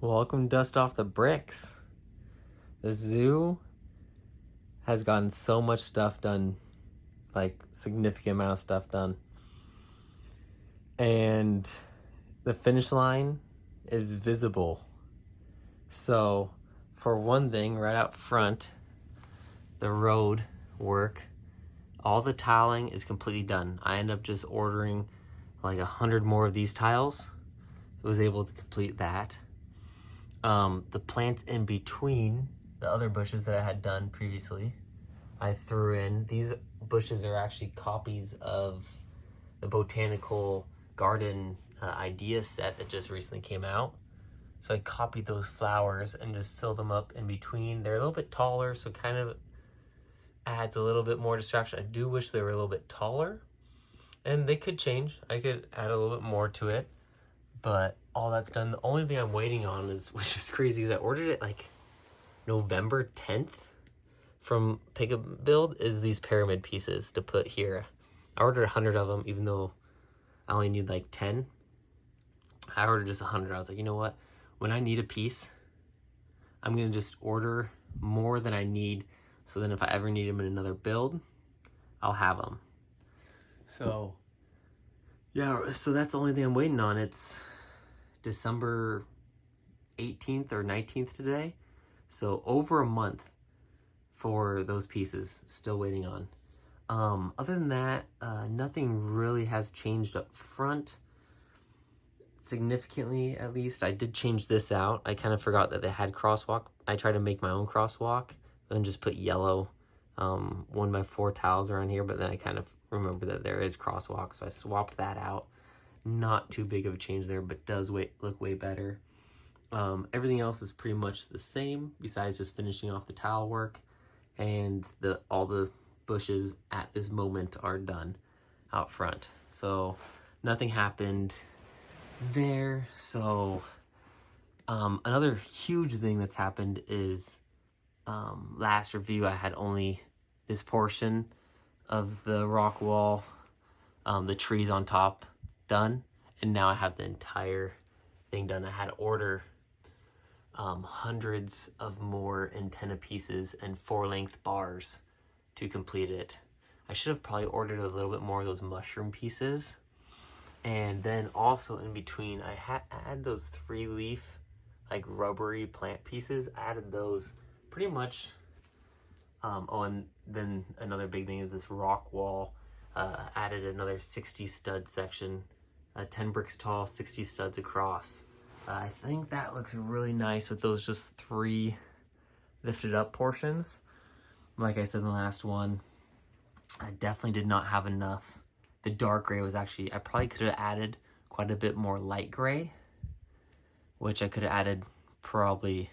Welcome Dust Off the Bricks. The zoo has gotten so much stuff done, like significant amount of stuff done. And the finish line is visible. So, for one thing, right out front, the road work, all the tiling is completely done. I ended up just ordering like 100 more of these tiles. I was able to complete that. The plants in between the other bushes that I had done previously, I threw in. These bushes are actually copies of the botanical garden idea set that just recently came out. So I copied those flowers and just filled them up in between. They're a little bit taller, so kind of adds a little bit more distraction. I do wish they were a little bit taller, and they could change. I could add a little bit more to it, but all that's done. The only thing I'm waiting on is, which is crazy, is I ordered it like November 10th from Pick a Build, is these pyramid pieces to put here. I ordered 100 of them, even though I only need like 10. I ordered just 100. I was like, you know what? When I need a piece, I'm going to just order more than I need. So then if I ever need them in another build, I'll have them. So, yeah, so that's the only thing I'm waiting on. It's December 18th or 19th today. So over a month for those pieces, still waiting on. Other than that, nothing really has changed up front. Significantly, at least. I did change this out. I kind of forgot that they had crosswalk. I tried to make my own crosswalk and just put yellow 1x4 tiles around here, but then I kind of remember that there is crosswalk, so I swapped that out. Not too big of a change there, but does look way better. Everything else is pretty much the same, besides just finishing off the tile work, and all the bushes at this moment are done out front. So nothing happened there. So another huge thing that's happened is last review I had only this portion of the rock wall, the trees on top done, and now I have the entire thing done. I had to order hundreds of more antenna pieces and 4-length bars to complete it. I should have probably ordered a little bit more of those mushroom pieces. And then also in between, I had those 3-leaf, like rubbery plant pieces. I added those pretty much. Oh, and then another big thing is this rock wall. Added another 60 stud section, 10 bricks tall, 60 studs across. I think that looks really nice with those just 3 lifted up portions. Like I said in the last one, I definitely did not have enough. The dark gray was actually, I probably could have added quite a bit more light gray, which I could have added probably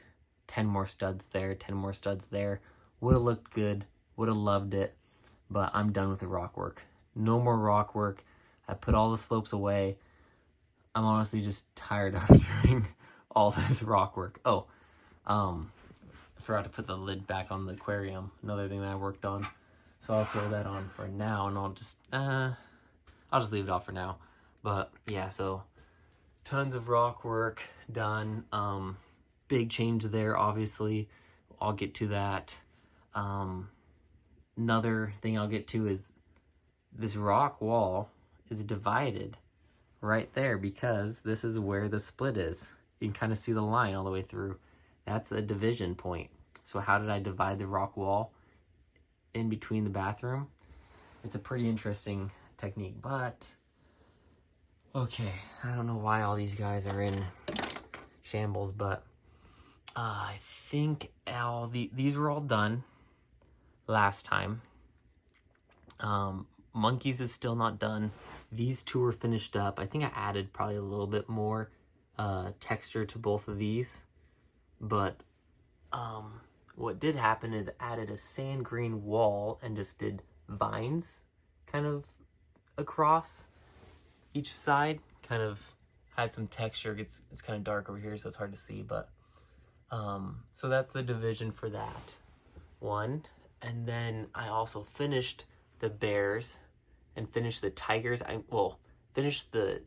10 more studs there, 10 more studs there. Would have looked good, would have loved it, but I'm done with the rock work. No more rock work. I put all the slopes away. I'm honestly just tired of doing all this rock work. Oh, I forgot to put the lid back on the aquarium. Another thing that I worked on. So I'll throw that on for now, and I'll just leave it off for now. But yeah, so tons of rock work done. Big change there, obviously. I'll get to that. Another thing I'll get to is this rock wall is divided right there because this is where the split is. You can kind of see the line all the way through. That's a division point. So how did I divide the rock wall in between the bathroom? It's a pretty interesting technique, but okay, I don't know why all these guys are in shambles, but I think these were all done last time. Monkeys is still not done. These 2 are finished up. I think I added probably a little bit more texture to both of these, but what did happen is added a sand green wall and just did vines kind of across each side. Kind of had some texture. It's kind of dark over here, so it's hard to see, but so that's the division for that one. And then I also finished the bears and finished the tigers. Finished the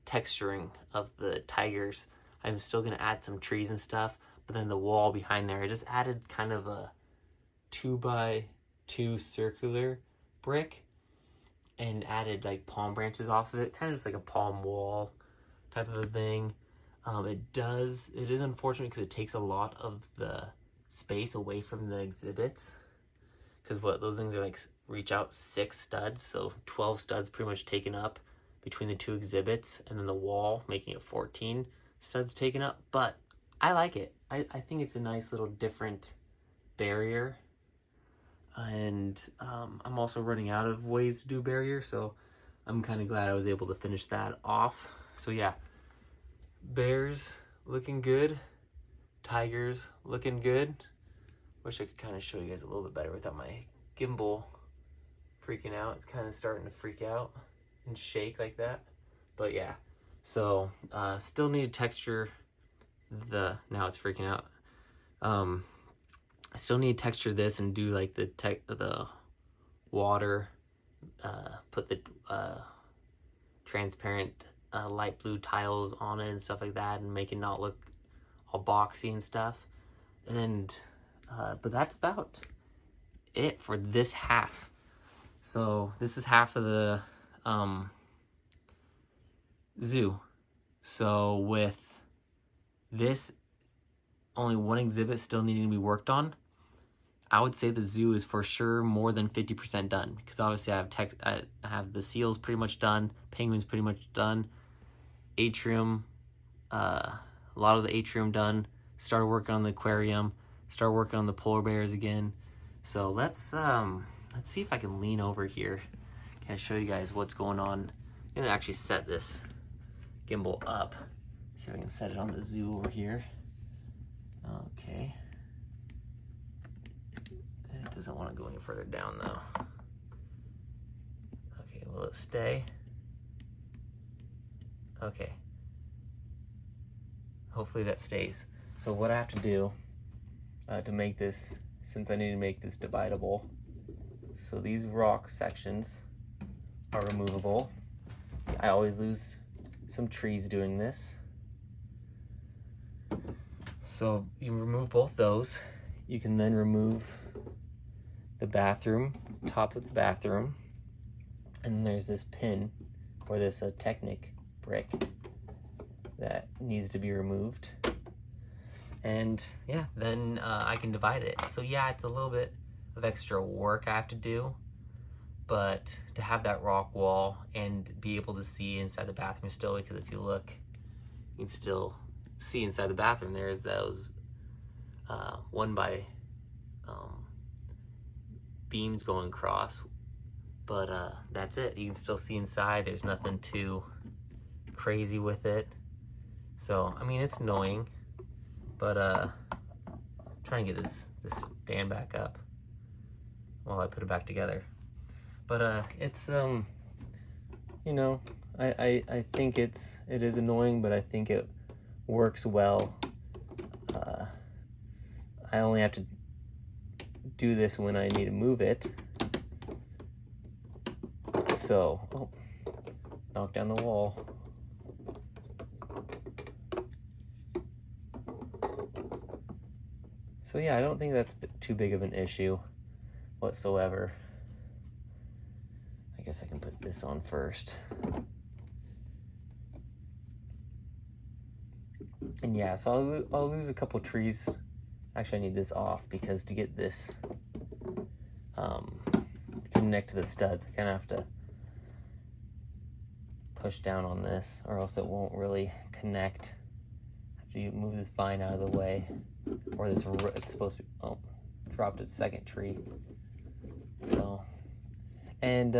texturing of the tigers. I'm still gonna add some trees and stuff, but then the wall behind there, I just added kind of a 2x2 circular brick and added like palm branches off of it, kind of just like a palm wall type of a thing. It is unfortunate because it takes a lot of the space away from the exhibits, because what those things are like, reach out 6 studs, so 12 studs pretty much taken up between the 2 exhibits, and then the wall making it 14 studs taken up. But I like it. I think it's a nice little different barrier, and I'm also running out of ways to do barrier, so I'm kind of glad I was able to finish that off. So yeah, bears looking good, tigers looking good. Wish I could kind of show you guys a little bit better without my gimbal freaking out. It's kind of starting to freak out and shake like that. But yeah, so still need to texture now it's freaking out. I still need to texture this and do like the water, put the transparent light blue tiles on it and stuff like that, and make it not look all boxy and stuff. And but that's about it for this half. So this is half of the zoo. So with this, only one exhibit still needing to be worked on, I would say the zoo is for sure more than 50% done, because obviously I have the seals pretty much done, penguins pretty much done, atrium, a lot of the atrium done, started working on the aquarium, started working on the polar bears again. So let's see if I can lean over here. Can I show you guys what's going on? I'm gonna actually set this gimbal up. See if I can set it on the zoo over here. Okay. It doesn't want to go any further down though. Okay, will it stay? Okay. Hopefully that stays. So what I have to do to make this, since I need to make this dividable, so these rock sections are removable. I always lose some trees doing this. So you remove both those. You can then remove the bathroom, top of the bathroom, and there's this pin or this Technic brick that needs to be removed. And yeah, then I can divide it. So yeah, it's a little bit of extra work I have to do, but to have that rock wall and be able to see inside the bathroom still, because if you look, you can still see inside the bathroom. There's those 1x beams going across, but that's it. You can still see inside. There's nothing too crazy with it. So I mean, it's annoying, but trying to get this stand back up while I put it back together. But it's you know, I think it is annoying, but I think it works well. I only have to do this when I need to move it. So, oh, knock down the wall. So yeah, I don't think that's too big of an issue whatsoever. I guess I can put this on first. And yeah, so I'll lose a couple trees. Actually, I need this off because to get this connect to the studs, I kind of have to push down on this, or else it won't really connect. After you move this vine out of the way, or this, it's supposed to be, oh, dropped its second tree. So, and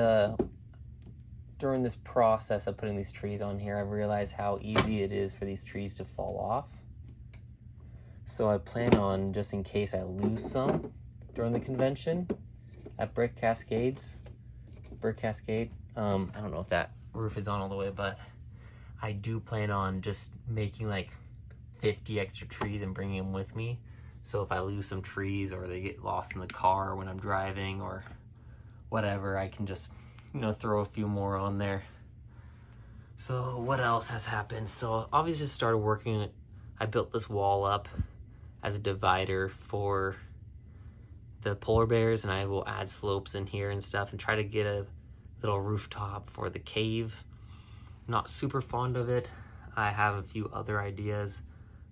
during this process of putting these trees on here, I've realized how easy it is for these trees to fall off. So I plan on, just in case I lose some during the convention at Brick Cascade, I don't know if that roof is on all the way, but I do plan on just making like 50 extra trees and bringing them with me. So if I lose some trees or they get lost in the car when I'm driving or whatever, I can just, you know, throw a few more on there. So what else has happened? So obviously started working I built this wall up as a divider for the polar bears, and I will add slopes in here and stuff and try to get a little rooftop for the cave. I'm not super fond of it. I have a few other ideas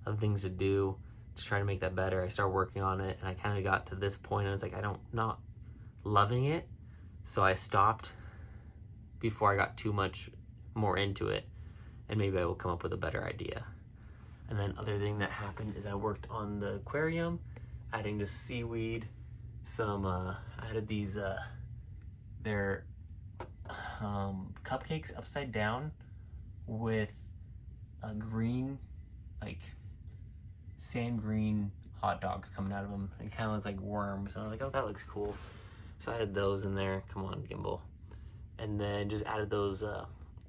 of things to do to try to make that better. I started working on it, and I kind of got to this point and I was like, not loving it. So I stopped before I got too much more into it, and maybe I will come up with a better idea. And then other thing that happened is I worked on the aquarium, adding just seaweed, some, I added these, they're cupcakes upside down with a green, like sand green hot dogs coming out of them. They kind of look like worms. And I was like, oh, that looks cool. So I added those in there. Come on, gimbal. And then just added those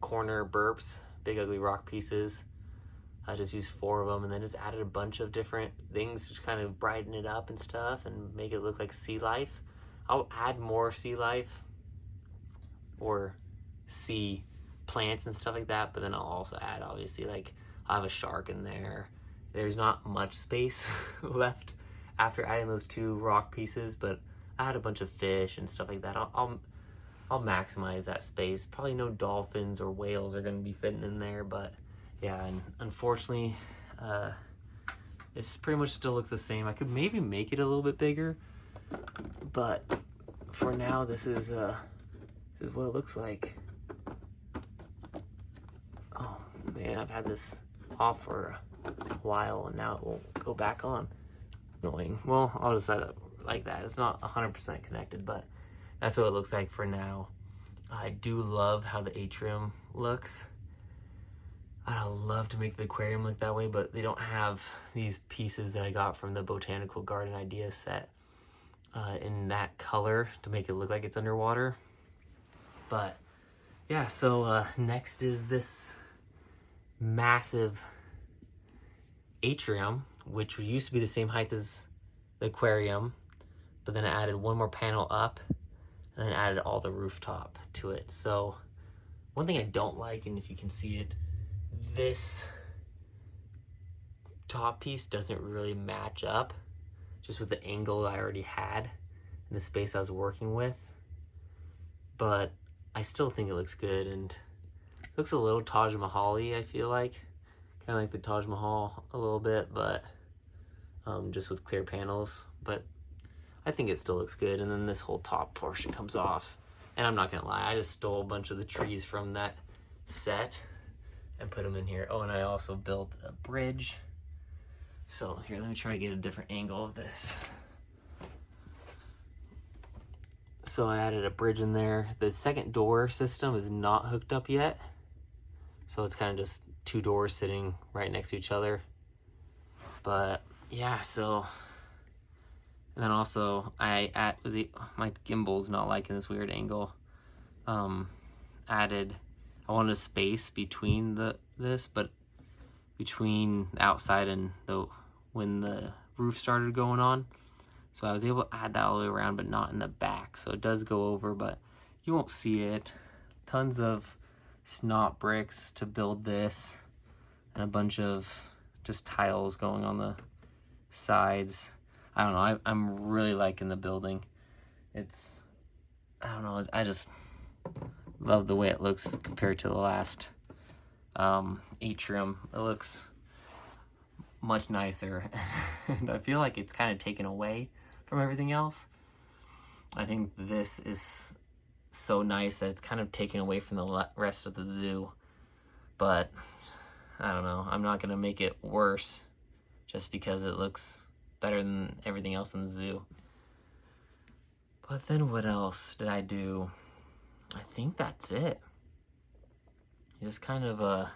corner burps, big ugly rock pieces. I just used 4 of them, and then just added a bunch of different things to kind of brighten it up and stuff and make it look like sea life. I'll add more sea life or sea plants and stuff like that, but then I'll also add, obviously, like I'll have a shark in there. There's not much space left after adding those 2 rock pieces, but I had a bunch of fish and stuff like that. I'll maximize that space. Probably no dolphins or whales are going to be fitting in there, but yeah, and unfortunately, it's pretty much still looks the same. I could maybe make it a little bit bigger, but for now, this is what it looks like. Oh man, I've had this off for a while, and now it won't go back on. Annoying. Well, I'll just set it like that. It's not 100% connected, but that's what it looks like for now. I do love how the atrium looks. I'd love to make the aquarium look that way, but they don't have these pieces that I got from the Botanical Garden Idea set in that color to make it look like it's underwater. But yeah, so next is this massive atrium, which used to be the same height as the aquarium, but then I added 1 more panel up and then added all the rooftop to it. So one thing I don't like, and if you can see it, this top piece doesn't really match up just with the angle I already had in the space I was working with, but I still think it looks good, and it looks a little Taj Mahal-y, I feel like. Kind of like the Taj Mahal a little bit, but just with clear panels, but I think it still looks good. And then this whole top portion comes off, and I'm not gonna lie, I just stole a bunch of the trees from that set and put them in here. Oh, and I also built a bridge. So here, let me try to get a different angle of this. So I added a bridge in there. The second door system is not hooked up yet, so it's kind of just 2 doors sitting right next to each other. But yeah, so, and then also my gimbal's not liking this weird angle. Added, I wanted a space between this, but between the outside and when the roof started going on. So I was able to add that all the way around, but not in the back. So it does go over, but you won't see it. Tons of snot bricks to build this, and a bunch of just tiles going on the sides. I don't know, I'm really liking the building. It's, I don't know, I just love the way it looks compared to the last atrium. It looks much nicer, and I feel like it's kind of taken away from everything else. I think this is so nice that it's kind of taken away from the rest of the zoo, but I don't know, I'm not gonna make it worse just because it looks better than everything else in the zoo. But then what else did I do? I think that's it. Just kind of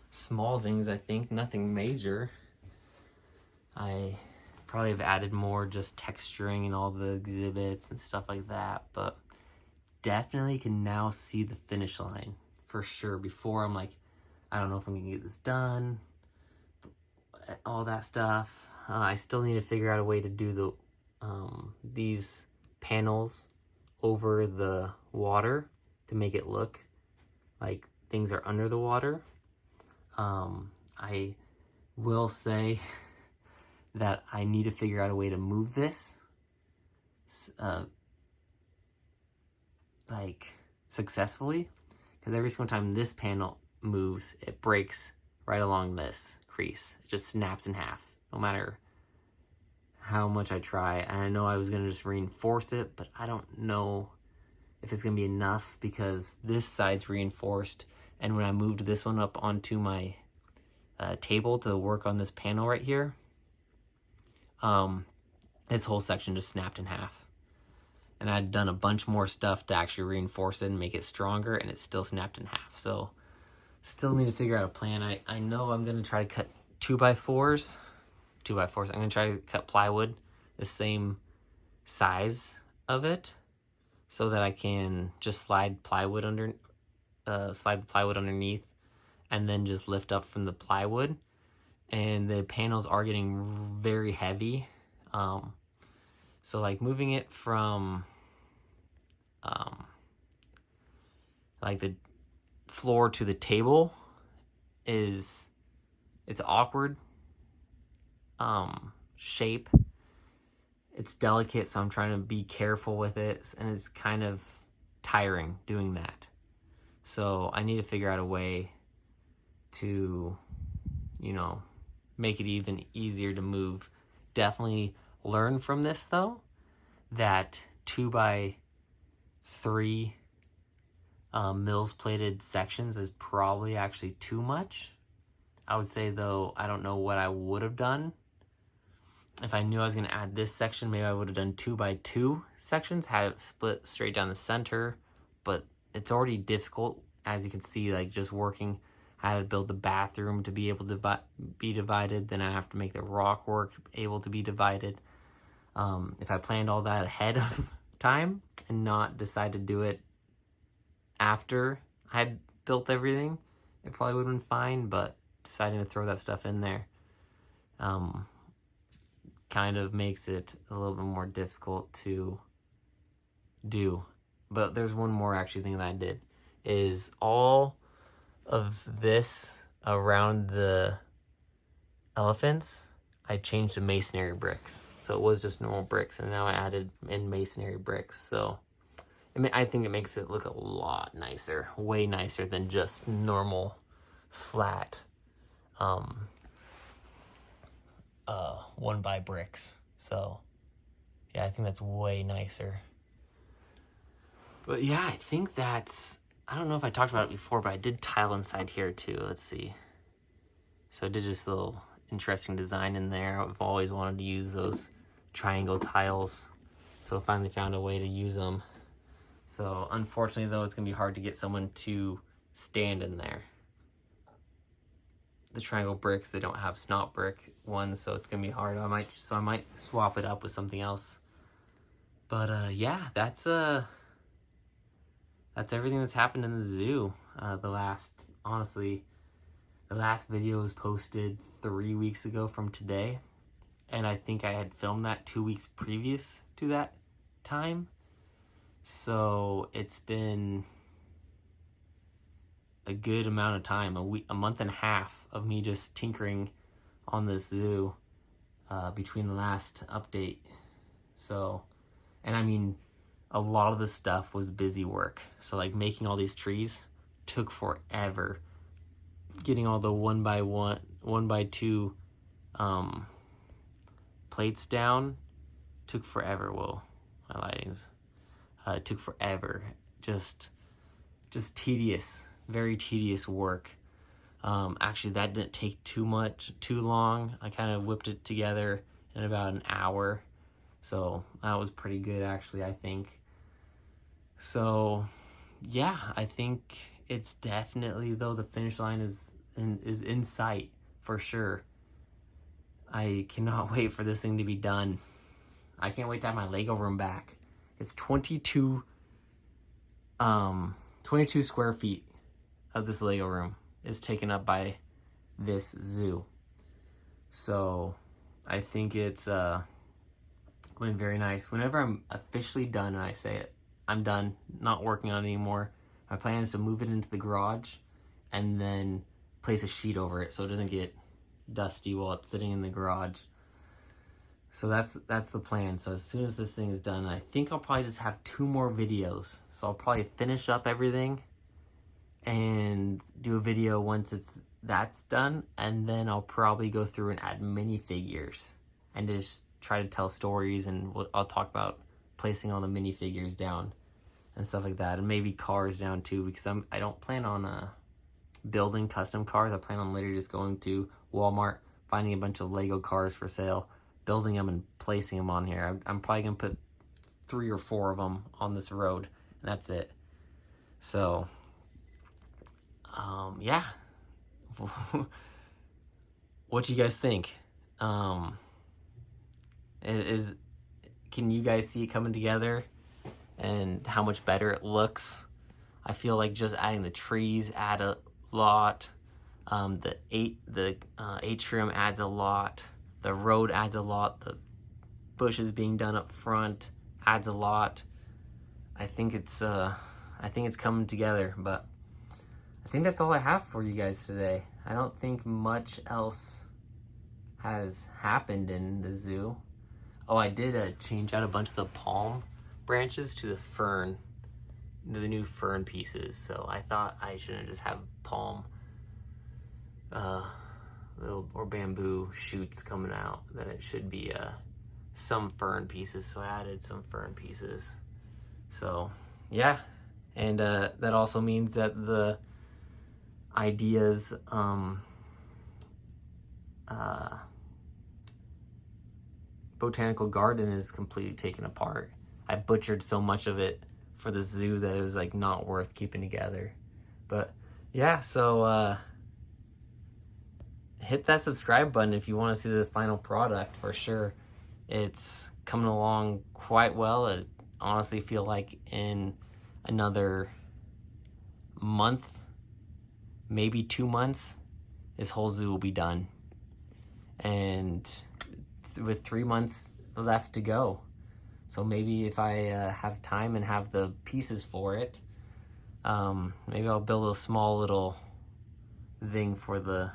small things, I think, nothing major. I probably have added more just texturing and all the exhibits and stuff like that, but definitely can now see the finish line for sure. Before, I'm like, I don't know if I'm gonna get this done, all that stuff. I still need to figure out a way to do these panels over the water to make it look like things are under the water. I will say that I need to figure out a way to move this like successfully, because every single time this panel moves, it breaks right along this crease. It just snaps in half, no matter how much I try. And I know I was gonna just reinforce it, but I don't know if it's gonna be enough, because this side's reinforced, and when I moved this one up onto my table to work on this panel right here, this whole section just snapped in half. And I'd done a bunch more stuff to actually reinforce it and make it stronger, and it still snapped in half. So still need to figure out a plan. I know I'm gonna try to cut 2x4s. I'm gonna try to cut plywood the same size of it, so that I can just slide the plywood underneath, and then just lift up from the plywood. And the panels are getting very heavy, so like moving it from like the floor to the table it's awkward shape. It's delicate, so I'm trying to be careful with it, and it's kind of tiring doing that. So I need to figure out a way to, make it even easier to move. Definitely learn from this, though, that 2x3 mills plated sections is probably actually too much. I would say, though, I don't know what I would have done. If I knew I was going to add this section, maybe I would have done 2x2 sections, had it split straight down the center, but it's already difficult, as you can see, like just working how to build the bathroom to be able to be divided. Then I have to make the rock work able to be divided. If I planned all that ahead of time and not decide to do it after I had built everything, it probably would have been fine, but deciding to throw that stuff in there kind of makes it a little bit more difficult to do. But there's one more actually thing that I did, is all of this around the elephants, I changed to masonry bricks. So it was just normal bricks, and now I added in masonry bricks. So I think it makes it look a lot nicer, way nicer than just normal flat 1x bricks. So yeah, I think that's way nicer. But yeah, I think that's, I don't know if I talked about it before, but I did tile inside here too. Let's see. So I did just a little interesting design in there. I've always wanted to use those triangle tiles, so I finally found a way to use them. So unfortunately, though, it's gonna be hard to get someone to stand in there. The triangle bricks, they don't have snot brick ones, so it's gonna be hard. I might swap it up with something else. But yeah, that's everything that's happened in the zoo. The last video was posted 3 weeks ago from today, and I think I had filmed that 2 weeks previous to that time. So it's been a good amount of time, a month and a half of me just tinkering on this zoo between the last update. So, and I mean, a lot of the stuff was busy work. So like making all these trees took forever. Getting all the 1x2 plates down took forever. Whoa, my lighting's it took forever. Just tedious, very tedious work. Actually, that didn't take too long. I kind of whipped it together in about an hour. So that was pretty good, actually, I think. So yeah, I think it's definitely, though, the finish line is in sight for sure. I cannot wait for this thing to be done. I can't wait to have my Lego room back. It's 22 square feet of this Lego room is taken up by this zoo. So I think it's going very nice. Whenever I'm officially done and I say it, I'm done, not working on it anymore, my plan is to move it into the garage and then place a sheet over it so it doesn't get dusty while it's sitting in the garage. So that's the plan. So as soon as this thing is done, I think I'll probably just have 2 more videos. So I'll probably finish up everything and do a video once that's done, and then I'll probably go through and add minifigures and just try to tell stories, and I'll talk about placing all the minifigures down and stuff like that, and maybe cars down too, because I don't plan on building custom cars. I plan on literally just going to Walmart, finding a bunch of Lego cars for sale, building them and placing them on here. I'm probably gonna put 3 or 4 of them on this road, and that's it. So yeah. What do you guys think? Can you guys see it coming together and how much better it looks? I feel like just adding the trees add a lot. The atrium adds a lot. The road adds a lot. The bushes being done up front adds a lot. I think it's coming together, but I think that's all I have for you guys today. I don't think much else has happened in the zoo. Oh, I did change out a bunch of the palm branches to the new fern pieces. So I thought I shouldn't just have palm or bamboo shoots coming out, that it should be some fern pieces. So I added some fern pieces. So yeah, and that also means that the ideas botanical garden is completely taken apart. I butchered so much of it for the zoo that it was like not worth keeping together. But yeah, so hit that subscribe button if you want to see the final product. For sure, it's coming along quite well. I honestly feel like in another month, maybe 2 months, this whole zoo will be done, and with 3 months left to go. So maybe if I have time and have the pieces for it, maybe I'll build a small little thing for the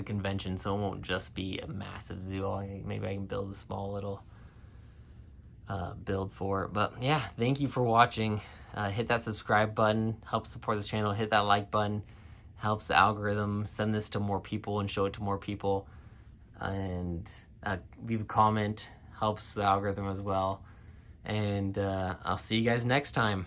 convention, so it won't just be a massive zoo. Maybe I can build a small little build for it. But yeah, thank you for watching. Hit that subscribe button, help support this channel. Hit that like button, helps the algorithm send this to more people and show it to more people. And leave a comment, helps the algorithm as well. And I'll see you guys next time.